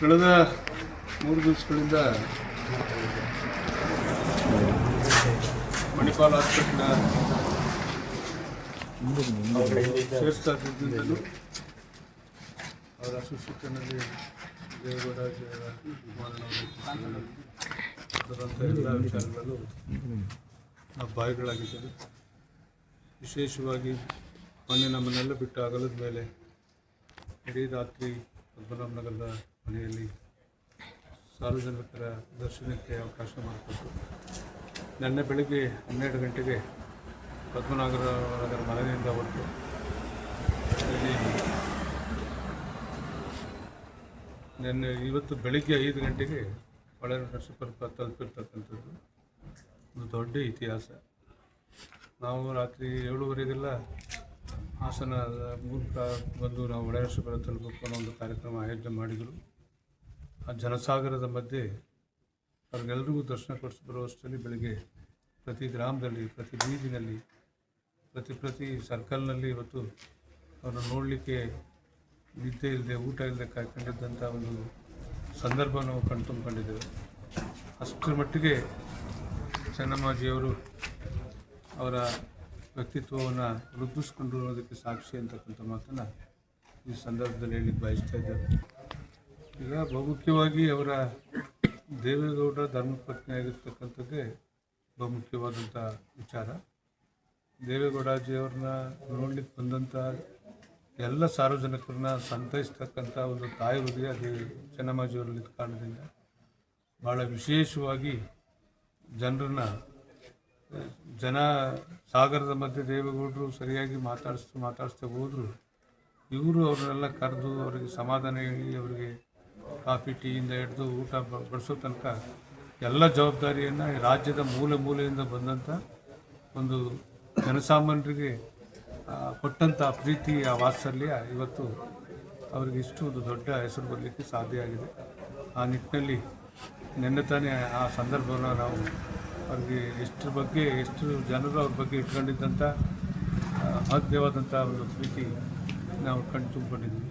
ಕಳೆದ 3 ದಿವಸಗಳಿಂದ ಮಣಿಪಾಲ್ ಹಾಸ್ಪಿಟಲ್ನ ಸೇರಿಸ್ತಾ ಇದ್ದಿದ್ದನ್ನು ಅವರ ಅಸೋಸಿಯೇಷನ್ನಲ್ಲಿ ದೇವೇಗೌಡರಾಜ ಅದರಂಥ ಎಲ್ಲ ವಿಚಾರಗಳು ನಾವು ಬಾಯಿಗಳಾಗಿದ್ದೇವೆ. ವಿಶೇಷವಾಗಿ ಮೊನ್ನೆ ನಮ್ಮನ್ನೆಲ್ಲ ಬಿಟ್ಟು ಅಗಲದ ಮೇಲೆ ಇಡೀ ರಾತ್ರಿ ಪದ್ಮನಾಭನಗರದ ಮನೆಯಲ್ಲಿ ಸಾರ್ವಜನಿಕರ ದರ್ಶನಕ್ಕೆ ಅವಕಾಶ ಮಾಡಿಕೊಟ್ಟು ನಿನ್ನೆ ಬೆಳಗ್ಗೆ 12 ಗಂಟೆಗೆ ಪದ್ಮನಾಭನಗರ ಮನೆಯಿಂದ ಹೊರಟು ಇವತ್ತು ಬೆಳಗ್ಗೆ 5 ಗಂಟೆಗೆ ಹೊಳೆ ನರಸೀಪುರ ತಲುಪಿರ್ತಕ್ಕಂಥದ್ದು ಒಂದು ದೊಡ್ಡ ಇತಿಹಾಸ. ನಾವು ರಾತ್ರಿ 7:30ಗೆಲ್ಲ ಹಾಸನ ಮೂಲಕ ಬಂದು ನಾವು ಹೊಳೆ ನರಸೀಪುರ ತಲುಪಬೇಕು ಅನ್ನೋ ಒಂದು ಕಾರ್ಯಕ್ರಮ ಆಯೋಜನೆ ಮಾಡಿದರು. ಆ ಜನಸಾಗರದ ಮಧ್ಯೆ ಅವ್ರಿಗೆಲ್ರಿಗೂ ದರ್ಶನ ಕೊಡಿಸ್ಬರುವಷ್ಟರಲ್ಲಿ ಬೆಳಗ್ಗೆ ಪ್ರತಿ ಗ್ರಾಮದಲ್ಲಿ, ಪ್ರತಿ ಬೀದಿನಲ್ಲಿ, ಪ್ರತಿ ಸರ್ಕಲ್ನಲ್ಲಿ ಇವತ್ತು ಅವ್ರನ್ನ ನೋಡಲಿಕ್ಕೆ ನಿದ್ದೆ ಇಲ್ಲದೆ, ಊಟ ಇಲ್ಲದೆ ಕಾಯ್ಕೊಂಡಿದ್ದಂಥ ಒಂದು ಸಂದರ್ಭ ನಾವು ಕಣ್ತುಂಬಿಕೊಂಡಿದ್ದೇವೆ. ಅಷ್ಟರ ಮಟ್ಟಿಗೆ ಚೆನ್ನಮ್ಮಾಜಿಯವರು ಅವರ ವ್ಯಕ್ತಿತ್ವವನ್ನು ವೃದ್ಧಿಸ್ಕೊಂಡಿರೋದಕ್ಕೆ ಸಾಕ್ಷಿ ಅಂತಕ್ಕಂಥ ಮಾತನ್ನು ಈ ಸಂದರ್ಭದಲ್ಲಿ ಹೇಳಲಿಕ್ಕೆ ಬಯಸ್ತಾ ಇದ್ದಾರೆ. ಈಗ ಬಹುಮುಖ್ಯವಾಗಿ ಅವರ ದೇವೇಗೌಡರ ಧರ್ಮಪತ್ನಿ ಆಗಿರ್ತಕ್ಕಂಥದ್ದೇ ಬಹುಮುಖ್ಯವಾದಂಥ ವಿಚಾರ. ದೇವೇಗೌಡರಾಜಿಯವ್ರನ್ನ ನೋಡ್ಲಿಕ್ಕೆ ಬಂದಂಥ ಎಲ್ಲ ಸಾರ್ವಜನಿಕರನ್ನ ಸಂತೈಸ್ತಕ್ಕಂಥ ಒಂದು ತಾಯಿ ಹೃದಯ ಚೆನ್ನಮ್ಮಾಜಿಯವರಲ್ಲಿ ಕಾರಣದಿಂದ ಭಾಳ ವಿಶೇಷವಾಗಿ ಜನ ಸಾಗರದ ಮಧ್ಯೆ ದೇವೇಗೌಡರು ಸರಿಯಾಗಿ ಮಾತಾಡಿಸ್ತಾ ಹೋದರು. ಇವರು ಅವ್ರನ್ನೆಲ್ಲ ಕರೆದು ಅವರಿಗೆ ಸಮಾಧಾನ ಹೇಳಿ, ಅವರಿಗೆ ಕಾಫಿ ಟೀಯಿಂದ ಹಿಡಿದು ಊಟ ಬಡಿಸೋ ತನಕ ಎಲ್ಲ ಜವಾಬ್ದಾರಿಯನ್ನು ರಾಜ್ಯದ ಮೂಲೆಯಿಂದ ಬಂದಂಥ ಒಂದು ಜನಸಾಮಾನ್ಯರಿಗೆ ಕೊಟ್ಟಂಥ ಪ್ರೀತಿ, ಆ ವಾತ್ಸಲ್ಯ ಇವತ್ತು ಅವರಿಗೆ ಇಷ್ಟು ಒಂದು ದೊಡ್ಡ ಹೆಸರು ಬರಲಿಕ್ಕೆ ಸಾಧ್ಯ ಆಗಿದೆ. ಆ ನಿಟ್ಟಿನಲ್ಲಿ ನಿನ್ನೆ ತಾನೇ ಆ ಸಂದರ್ಭವನ್ನು ನಾವು ಅವ್ರಿಗೆ ಎಷ್ಟು ಜನರು ಅವ್ರ ಬಗ್ಗೆ ಇಟ್ಕೊಂಡಿದ್ದಂಥ ಮಹತ್ವವಾದಂಥ ಒಂದು ಪ್ರೀತಿ ನಾವು ಕಣ್ಣು ತುಂಬಿಕೊಂಡಿದ್ದೀವಿ.